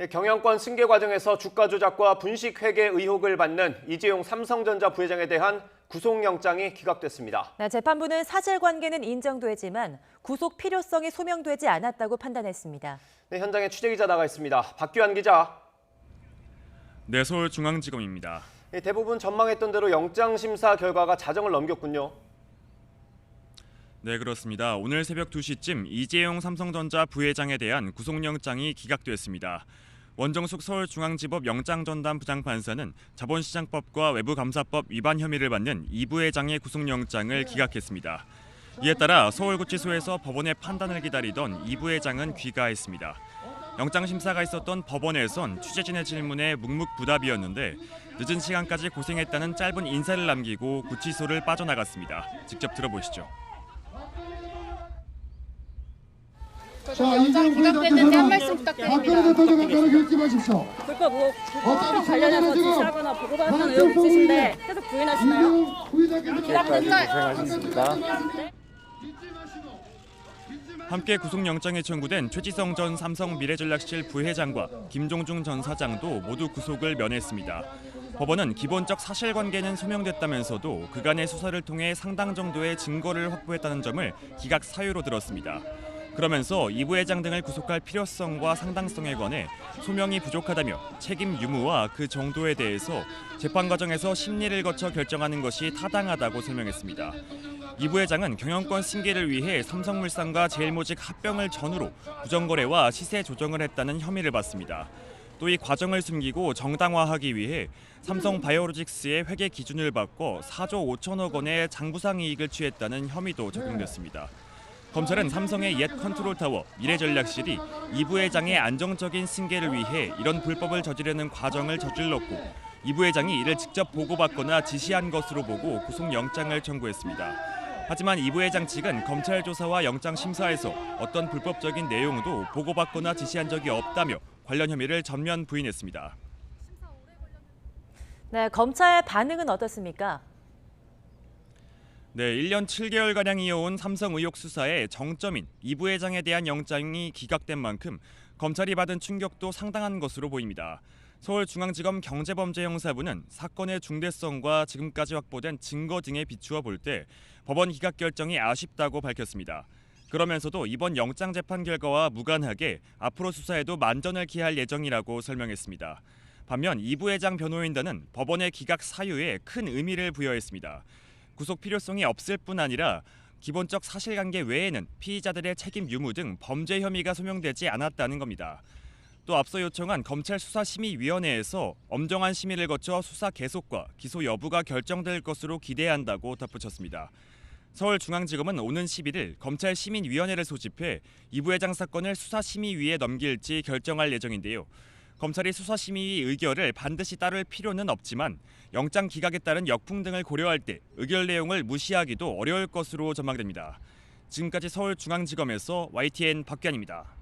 경영권 승계 과정에서 주가 조작과 분식 회계 의혹을 받는 이재용 삼성전자 부회장에 대한 구속영장이 기각됐습니다. 재판부는 사실관계는 인정되지만 구속 필요성이 소명되지 않았다고 판단했습니다. 현장에 취재기자 나가 있습니다. 박규환 기자. 네, 서울중앙지검입니다. 대부분 전망했던 대로 영장심사 결과가 자정을 넘겼군요. 네, 그렇습니다. 오늘 새벽 2시쯤 이재용 삼성전자 부회장에 대한 구속영장이 기각됐습니다. 원정숙 서울중앙지법 영장전담 부장판사는 자본시장법과 외부감사법 위반 혐의를 받는 이 부회장의 구속영장을 기각했습니다. 이에 따라 서울구치소에서 법원의 판단을 기다리던 이 부회장은 귀가했습니다. 영장심사가 있었던 법원에선 취재진의 질문에 묵묵부답이었는데 늦은 시간까지 고생했다는 짧은 인사를 남기고 구치소를 빠져나갔습니다. 직접 들어보시죠. 자, 영장 기각됐는데 한 말씀 부탁드립니다. 불법 의혹 관련해서 지시하거나 보고받았다는 의혹이 있으신데 계속 부인하시나요? 기각됐죠? 함께 구속영장이 청구된 최지성 전 삼성 미래전략실 부회장과 김종중 전 사장도 모두 구속을 면했습니다. 법원은 기본적 사실관계는 소명됐다면서도 그간의 수사를 통해 상당 정도의 증거를 확보했다는 점을 기각 사유로 들었습니다. 그러면서 이 부회장 등을 구속할 필요성과 상당성에 관해 소명이 부족하다며 책임 유무와 그 정도에 대해서 재판 과정에서 심리를 거쳐 결정하는 것이 타당하다고 설명했습니다. 이 부회장은 경영권 승계를 위해 삼성물산과 제일모직 합병을 전후로 부정거래와 시세 조정을 했다는 혐의를 받습니다. 또 이 과정을 숨기고 정당화하기 위해 삼성바이오로직스의 회계 기준을 바꿔 4조 5천억 원의 장부상 이익을 취했다는 혐의도 적용됐습니다. 검찰은 삼성의 옛 컨트롤타워 미래전략실이 이 부회장의 안정적인 승계를 위해 이런 불법을 저지르는 과정을 저질렀고 이 부회장이 이를 직접 보고받거나 지시한 것으로 보고 구속영장을 청구했습니다. 하지만 이 부회장 측은 검찰 조사와 영장 심사에서 어떤 불법적인 내용도 보고받거나 지시한 적이 없다며 관련 혐의를 전면 부인했습니다. 검찰 반응은 어떻습니까? 네, 1년 7개월가량 이어온 삼성 의혹 수사의 정점인 이 부회장에 대한 영장이 기각된 만큼 검찰이 받은 충격도 상당한 것으로 보입니다. 서울중앙지검 경제범죄형사부는 사건의 중대성과 지금까지 확보된 증거 등에 비추어 볼 때 법원 기각 결정이 아쉽다고 밝혔습니다. 그러면서도 이번 영장 재판 결과와 무관하게 앞으로 수사에도 만전을 기할 예정이라고 설명했습니다. 반면 이 부회장 변호인단은 법원의 기각 사유에 큰 의미를 부여했습니다. 구속 필요성이 없을 뿐 아니라 기본적 사실관계 외에는 피의자들의 책임 유무 등 범죄 혐의가 소명되지 않았다는 겁니다. 또 앞서 요청한 검찰수사심의위원회에서 엄정한 심의를 거쳐 수사 계속과 기소 여부가 결정될 것으로 기대한다고 덧붙였습니다. 서울중앙지검은 오는 11일 검찰시민위원회를 소집해 이 부회장 사건을 수사심의위에 넘길지 결정할 예정인데요. 검찰이 수사심의위 의결을 반드시 따를 필요는 없지만 영장 기각에 따른 역풍 등을 고려할 때 의결 내용을 무시하기도 어려울 것으로 전망됩니다. 지금까지 서울중앙지검에서 YTN 박규환입니다.